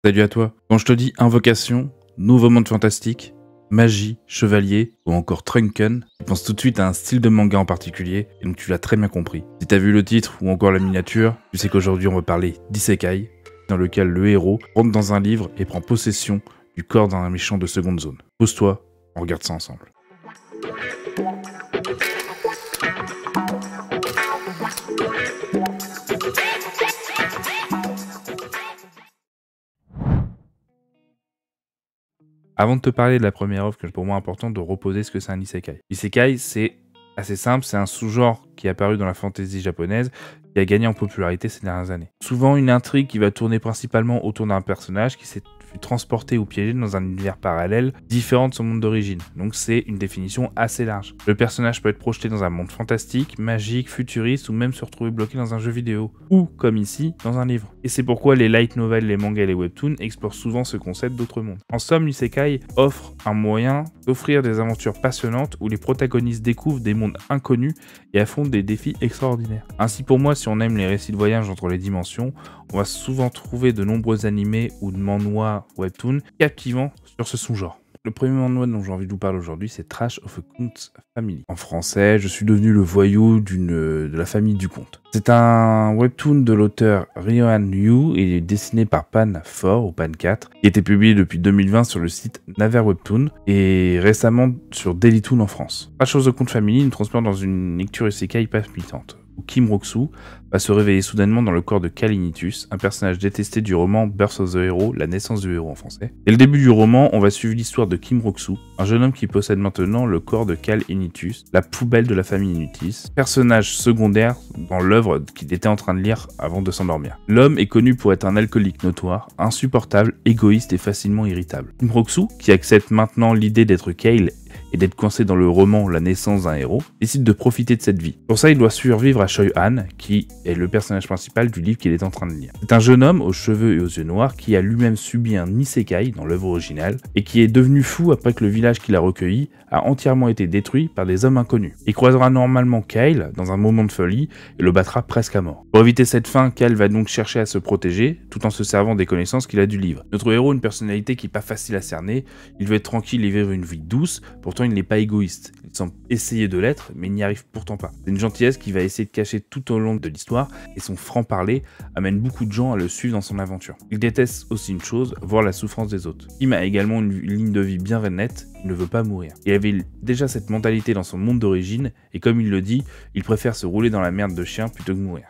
Salut à toi. Quand je te dis invocation, nouveau monde fantastique, magie, chevalier ou encore Trunken, tu penses tout de suite à un style de manga en particulier, et donc tu l'as très bien compris. Si t'as vu le titre ou encore la miniature, tu sais qu'aujourd'hui on va parler d'isekai, dans lequel le héros rentre dans un livre et prend possession du corps d'un méchant de seconde zone. Pose-toi, on regarde ça ensemble. Avant de te parler de la première œuvre, que pour moi important de reposer ce que c'est un isekai. Isekai, c'est assez simple, c'est un sous-genre qui est apparu dans la fantasy japonaise, qui a gagné en popularité ces dernières années. Souvent une intrigue qui va tourner principalement autour d'un personnage qui s'est transporté ou piégé dans un univers parallèle différent de son monde d'origine. Donc c'est une définition assez large. Le personnage peut être projeté dans un monde fantastique, magique, futuriste ou même se retrouver bloqué dans un jeu vidéo. Ou, comme ici, dans un livre. Et c'est pourquoi les light novels, les mangas et les webtoons explorent souvent ce concept d'autres mondes. En somme, l'isekai offre un moyen d'offrir des aventures passionnantes où les protagonistes découvrent des mondes inconnus et affrontent des défis extraordinaires. Ainsi pour moi, si on aime les récits de voyage entre les dimensions, on va souvent trouver de nombreux animés ou de manhwa webtoons captivants sur ce sous-genre. Le premier manhwa dont j'ai envie de vous parler aujourd'hui, c'est Trash of a Count's Family. En français, je suis devenu le voyou de la famille du comte. C'est un webtoon de l'auteur Ryohan Yu et dessiné par Pan 4 ou Pan 4, qui était publié depuis 2020 sur le site Naver Webtoon et récemment sur Dailytoon en France. Trash of the Count's Family nous transporte dans une lecture isekai palpitante, où Kim Roksu va se réveiller soudainement dans le corps de Cal Initus, un personnage détesté du roman Birth of the Hero, la naissance du héros en français. Dès le début du roman, on va suivre l'histoire de Kim Roksu, un jeune homme qui possède maintenant le corps de Cal Initus, la poubelle de la famille Initus, personnage secondaire dans l'œuvre qu'il était en train de lire avant de s'endormir. L'homme est connu pour être un alcoolique notoire, insupportable, égoïste et facilement irritable. Kim Roksu, qui accepte maintenant l'idée d'être Kale et d'être coincé dans le roman La naissance d'un héros, décide de profiter de cette vie. Pour ça, il doit survivre à Choi-Han, qui est le personnage principal du livre qu'il est en train de lire. C'est un jeune homme aux cheveux et aux yeux noirs qui a lui-même subi un isekai dans l'œuvre originale et qui est devenu fou après que le village qu'il a recueilli a entièrement été détruit par des hommes inconnus. Il croisera normalement Kyle dans un moment de folie et le battra presque à mort. Pour éviter cette fin, Kyle va donc chercher à se protéger tout en se servant des connaissances qu'il a du livre. Notre héros a une personnalité qui n'est pas facile à cerner, il veut être tranquille et vivre une vie douce, pourtant il n'est pas égoïste. Il semble essayer de l'être, mais il n'y arrive pourtant pas. C'est une gentillesse qu'il va essayer de cacher tout au long de l'histoire, et son franc-parler amène beaucoup de gens à le suivre dans son aventure. Il déteste aussi une chose, voir la souffrance des autres. Kim a également une ligne de vie bien nette, il ne veut pas mourir. Il avait déjà cette mentalité dans son monde d'origine, et comme il le dit, il préfère se rouler dans la merde de chien plutôt que mourir.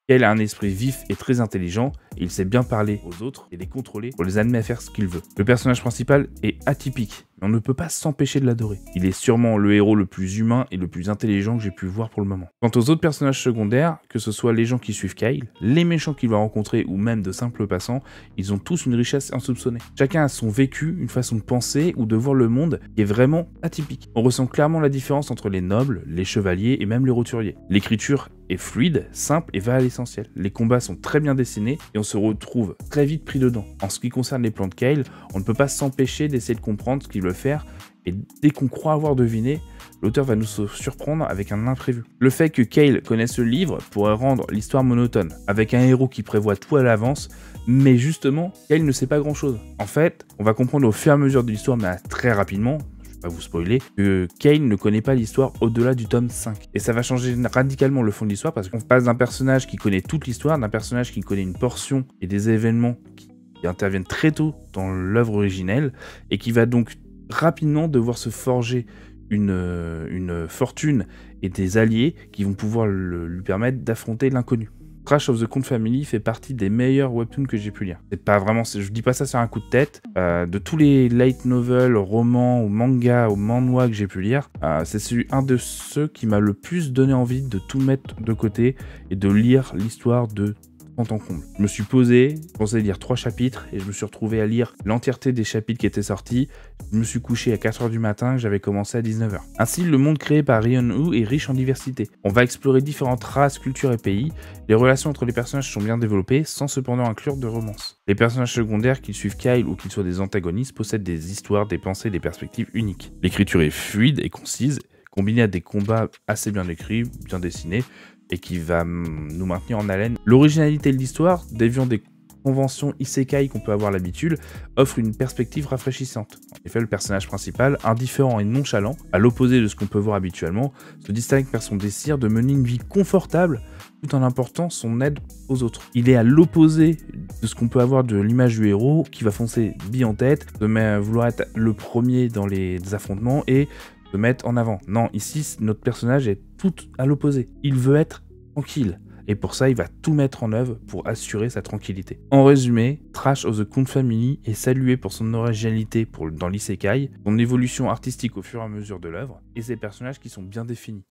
Kyle a un esprit vif et très intelligent, et il sait bien parler aux autres et les contrôler pour les amener à faire ce qu'il veut. Le personnage principal est atypique, mais on ne peut pas s'empêcher de l'adorer. Il est sûrement le héros le plus humain et le plus intelligent que j'ai pu voir pour le moment. Quant aux autres personnages secondaires, que ce soit les gens qui suivent Kyle, les méchants qu'il va rencontrer ou même de simples passants, ils ont tous une richesse insoupçonnée. Chacun a son vécu, une façon de penser ou de voir le monde qui est vraiment atypique. On ressent clairement la différence entre les nobles, les chevaliers et même les roturiers. L'écriture est fluide, simple et va à l'essentiel. Les combats sont très bien dessinés et on se retrouve très vite pris dedans. En ce qui concerne les plans de Kyle, on ne peut pas s'empêcher d'essayer de comprendre ce qu'il veut faire, et dès qu'on croit avoir deviné, l'auteur va nous surprendre avec un imprévu. Le fait que Kyle connaisse le livre pourrait rendre l'histoire monotone, avec un héros qui prévoit tout à l'avance, mais justement, Kyle ne sait pas grand chose. En fait, on va comprendre au fur et à mesure de l'histoire, mais très rapidement, pas vous spoiler, que Kyle ne connaît pas l'histoire au-delà du tome 5. Et ça va changer radicalement le fond de l'histoire parce qu'on passe d'un personnage qui connaît toute l'histoire, d'un personnage qui connaît une portion et des événements qui interviennent très tôt dans l'œuvre originelle et qui va donc rapidement devoir se forger une fortune et des alliés qui vont pouvoir lui permettre d'affronter l'inconnu. Trash of the Count's Family fait partie des meilleurs webtoons que j'ai pu lire. C'est pas vraiment, je dis pas ça sur un coup de tête. De tous les light novels, romans, ou mangas, ou manhwa que j'ai pu lire, c'est un de ceux qui m'a le plus donné envie de tout mettre de côté et de lire l'histoire de en comble. Je me suis posé, je pensais lire 3 chapitres et je me suis retrouvé à lire l'entièreté des chapitres qui étaient sortis. Je me suis couché à 4h du matin, j'avais commencé à 19h. Ainsi, le monde créé par Ryohan Yu est riche en diversité. On va explorer différentes races, cultures et pays. Les relations entre les personnages sont bien développées, sans cependant inclure de romance. Les personnages secondaires, qu'ils suivent Kyle ou qu'ils soient des antagonistes, possèdent des histoires, des pensées, des perspectives uniques. L'écriture est fluide et concise, combinée à des combats assez bien écrits, bien dessinés, et qui va nous maintenir en haleine. L'originalité de l'histoire déviant des conventions isekai qu'on peut avoir l'habitude, offre une perspective rafraîchissante. En effet, le personnage principal, indifférent et nonchalant, à l'opposé de ce qu'on peut voir habituellement, se distingue par son désir de mener une vie confortable tout en apportant son aide aux autres. Il est à l'opposé de ce qu'on peut avoir de l'image du héros qui va foncer bille en tête, vouloir être le premier dans les affrontements et se mettre en avant. Non, ici, notre personnage est tout à l'opposé. Il veut être tranquille. Et pour ça, il va tout mettre en œuvre pour assurer sa tranquillité. En résumé, Trash of the Count Family est salué pour son originalité dans l'isekai, son évolution artistique au fur et à mesure de l'œuvre, et ses personnages qui sont bien définis.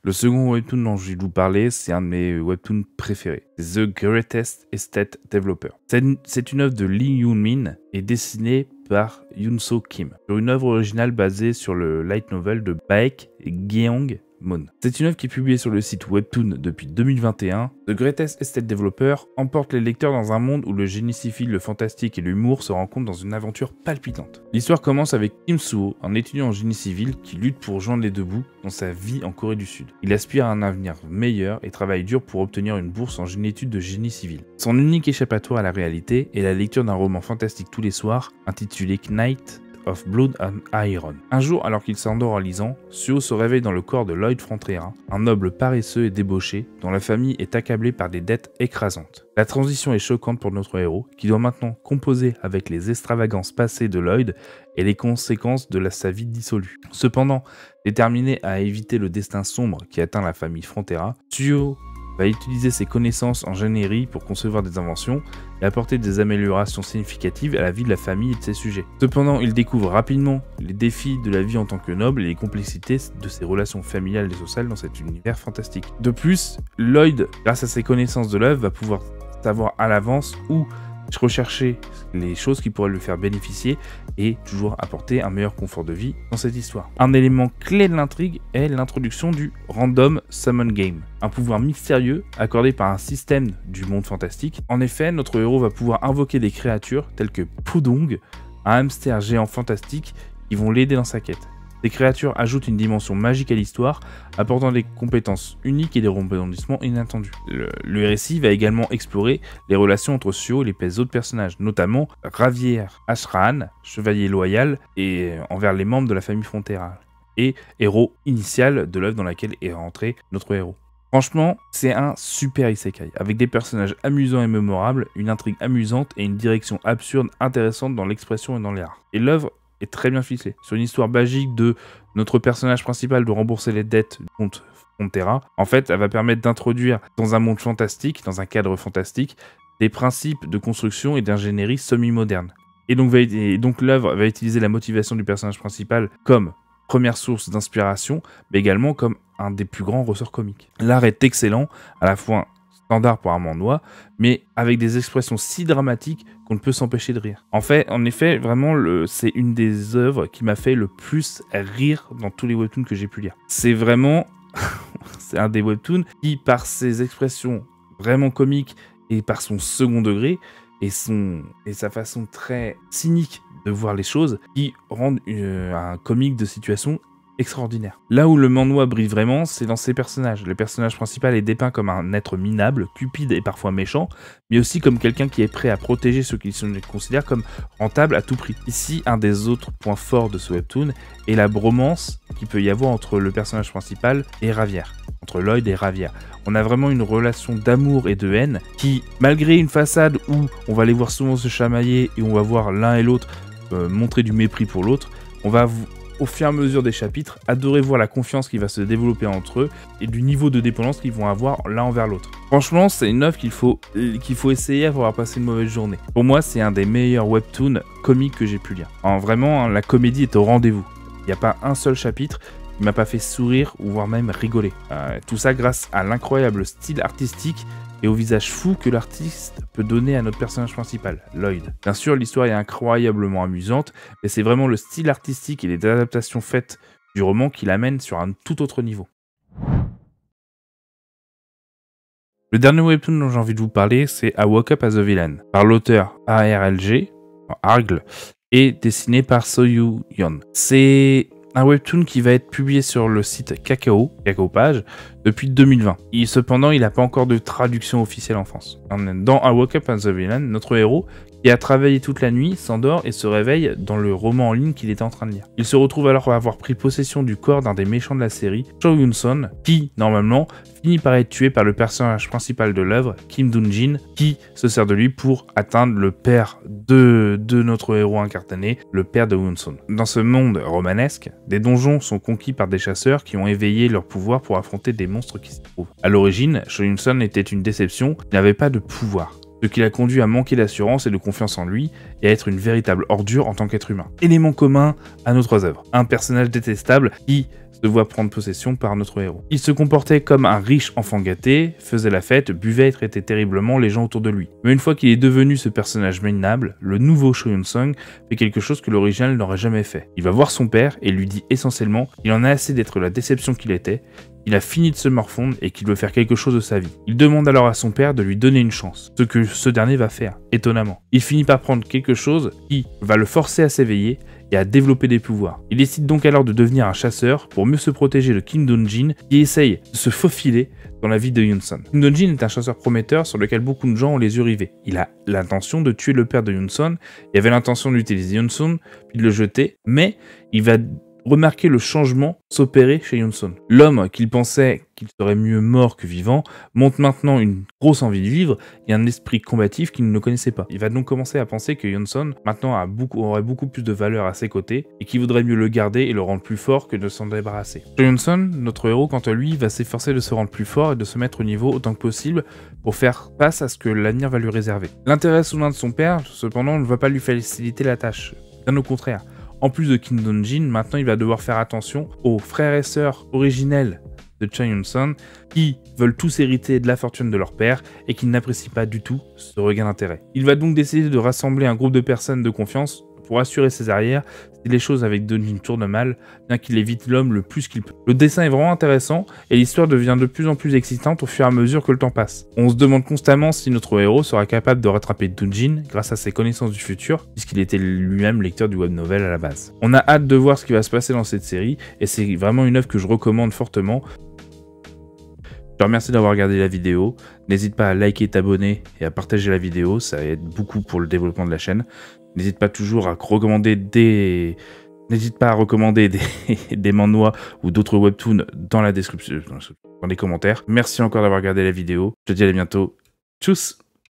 Le second webtoon dont je vais vous parler, c'est un de mes webtoons préférés. The Greatest Estate Developer. C'est une œuvre de Lee Yoon-min et dessinée par Yoon-so Kim, sur une œuvre originale basée sur le light novel de Baek Gyeong-mon. C'est une œuvre qui est publiée sur le site Webtoon depuis 2021. The Greatest Estate Developer emporte les lecteurs dans un monde où le génie civil, le fantastique et l'humour se rencontrent dans une aventure palpitante. L'histoire commence avec Kim Soo, un étudiant en génie civil qui lutte pour joindre les deux bouts dans sa vie en Corée du Sud. Il aspire à un avenir meilleur et travaille dur pour obtenir une bourse en études de génie civil. Son unique échappatoire à la réalité est la lecture d'un roman fantastique tous les soirs intitulé Knight of Blood and Iron. Un jour, alors qu'il s'endort en lisant, Suo se réveille dans le corps de Lloyd Frontera, un noble paresseux et débauché dont la famille est accablée par des dettes écrasantes. La transition est choquante pour notre héros, qui doit maintenant composer avec les extravagances passées de Lloyd et les conséquences de sa vie dissolue. Cependant, déterminé à éviter le destin sombre qui atteint la famille Frontera, Suo va utiliser ses connaissances en ingénierie pour concevoir des inventions et apporter des améliorations significatives à la vie de la famille et de ses sujets. Cependant, il découvre rapidement les défis de la vie en tant que noble et les complexités de ses relations familiales et sociales dans cet univers fantastique. De plus, Lloyd, grâce à ses connaissances de l'œuvre, va pouvoir savoir à l'avance où rechercher les choses qui pourraient le faire bénéficier et toujours apporter un meilleur confort de vie dans cette histoire. Un élément clé de l'intrigue est l'introduction du Random Summon Game, un pouvoir mystérieux accordé par un système du monde fantastique. En effet, notre héros va pouvoir invoquer des créatures telles que Pudong, un hamster géant fantastique qui vont l'aider dans sa quête. Ces créatures ajoutent une dimension magique à l'histoire, apportant des compétences uniques et des rebondissements inattendus. Le récit va également explorer les relations entre Suo et les autres personnages, notamment Ravier Ashrahan, chevalier loyal et envers les membres de la famille Frontera, et héros initial de l'œuvre dans laquelle est rentré notre héros. Franchement, c'est un super isekai, avec des personnages amusants et mémorables, une intrigue amusante et une direction absurde intéressante dans l'expression et dans l'art. Et l'œuvre est très bien ficelée. Sur une histoire basique de notre personnage principal de rembourser les dettes du comte Frontera, en fait, elle va permettre d'introduire dans un monde fantastique, dans un cadre fantastique, des principes de construction et d'ingénierie semi-modernes. Et donc l'œuvre va utiliser la motivation du personnage principal comme première source d'inspiration, mais également comme un des plus grands ressorts comiques. L'art est excellent, à la fois standard pour un manhwa, mais avec des expressions si dramatiques qu'on ne peut s'empêcher de rire. En effet, vraiment, c'est une des œuvres qui m'a fait le plus rire dans tous les webtoons que j'ai pu lire. C'est vraiment... c'est un des webtoons qui, par ses expressions vraiment comiques et par son second degré, et sa façon très cynique de voir les choses, qui rendent un comique de situation extraordinaire. Là où le manhwa brille vraiment, c'est dans ses personnages. Le personnage principal est dépeint comme un être minable, cupide et parfois méchant, mais aussi comme quelqu'un qui est prêt à protéger ceux qu'il considère comme rentables à tout prix. Ici, un des autres points forts de ce webtoon est la bromance qu'il peut y avoir entre le personnage principal et Ravier, entre Lloyd et Ravier. On a vraiment une relation d'amour et de haine qui, malgré une façade où on va les voir souvent se chamailler et on va voir l'un et l'autre montrer du mépris pour l'autre, on va au fur et à mesure des chapitres, adorer voir la confiance qui va se développer entre eux et du niveau de dépendance qu'ils vont avoir l'un envers l'autre. Franchement, c'est une œuvre qu'il faut essayer pour avoir passé une mauvaise journée. Pour moi, c'est un des meilleurs webtoons comiques que j'ai pu lire. Vraiment, la comédie est au rendez-vous. Il n'y a pas un seul chapitre qui m'a pas fait sourire ou voire même rigoler. Tout ça grâce à l'incroyable style artistique et au visage fou que l'artiste peut donner à notre personnage principal, Lloyd. Bien sûr, l'histoire est incroyablement amusante, mais c'est vraiment le style artistique et les adaptations faites du roman qui l'amènent sur un tout autre niveau. Le dernier webtoon dont j'ai envie de vous parler, c'est I Woke Up as a Villain, par l'auteur ARLG, et dessiné par So-Yu Yeon. C'est un webtoon qui va être publié sur le site Kakao Page, depuis 2020. Cependant, il n'a pas encore de traduction officielle en France. Dans I Woke Up as a Villain, notre héros, qui a travaillé toute la nuit, s'endort et se réveille dans le roman en ligne qu'il était en train de lire. Il se retrouve alors à avoir pris possession du corps d'un des méchants de la série, Cho Yun-son, qui, normalement, finit par être tué par le personnage principal de l'œuvre, Kim Dun-jin, qui se sert de lui pour atteindre le père de notre héros incarné, le père de Yun-son. Dans ce monde romanesque, des donjons sont conquis par des chasseurs qui ont éveillé leur pouvoir pour affronter des monstres qui s'y trouvent. À l'origine, Cho Yun-son était une déception, il n'avait pas de pouvoir, ce qui l'a conduit à manquer d'assurance et de confiance en lui, et à être une véritable ordure en tant qu'être humain. Élément commun à nos trois œuvres. Un personnage détestable qui se voit prendre possession par notre héros. Il se comportait comme un riche enfant gâté, faisait la fête, buvait et traitait terriblement les gens autour de lui. Mais une fois qu'il est devenu ce personnage minable, le nouveau Cho Yun-sung fait quelque chose que l'original n'aurait jamais fait. Il va voir son père et lui dit essentiellement qu'il en a assez d'être la déception qu'il était, il a fini de se morfondre et qu'il veut faire quelque chose de sa vie. Il demande alors à son père de lui donner une chance, ce que ce dernier va faire, étonnamment. Il finit par prendre quelque chose qui va le forcer à s'éveiller et à développer des pouvoirs. Il décide donc alors de devenir un chasseur pour mieux se protéger de Kim Dun-jin qui essaye de se faufiler dans la vie de Yun-son. Kim Dun-jin est un chasseur prometteur sur lequel beaucoup de gens ont les yeux rivés. Il a l'intention de tuer le père de Yun-son, il avait l'intention d'utiliser Yun-son, puis de le jeter, mais il va remarquer le changement s'opérer chez Yun-son. L'homme qu'il pensait qu'il serait mieux mort que vivant montre maintenant une grosse envie de vivre et un esprit combatif qu'il ne connaissait pas. Il va donc commencer à penser que Yun-son maintenant aurait beaucoup plus de valeur à ses côtés et qu'il voudrait mieux le garder et le rendre plus fort que de s'en débarrasser. Yun-son, notre héros, quant à lui, va s'efforcer de se rendre plus fort et de se mettre au niveau autant que possible pour faire face à ce que l'avenir va lui réserver. L'intérêt soudain de son père, cependant, ne va pas lui faciliter la tâche. Bien au contraire. En plus de Kim Dun-jin, maintenant il va devoir faire attention aux frères et sœurs originels de Cho Yun-son qui veulent tous hériter de la fortune de leur père et qui n'apprécient pas du tout ce regain d'intérêt. Il va donc décider de rassembler un groupe de personnes de confiance pour assurer ses arrières si les choses avec Dun-jin tournent mal, bien qu'il évite l'homme le plus qu'il peut. Le dessin est vraiment intéressant et l'histoire devient de plus en plus excitante au fur et à mesure que le temps passe. On se demande constamment si notre héros sera capable de rattraper Dun-jin grâce à ses connaissanes du futur, puisqu'il était lui-même lecteur du web novel à la base. On a hâte de voir ce qui va se passer dans cette série et c'est vraiment une œuvre que je recommande fortement. Je te remercie d'avoir regardé la vidéo, n'hésite pas à liker, t'abonner et à partager la vidéo, ça aide beaucoup pour le développement de la chaîne. N'hésite pas toujours à recommander des manhwas ou d'autres webtoons dans la description, dans les commentaires. Merci encore d'avoir regardé la vidéo, je te dis à bientôt, tchuss!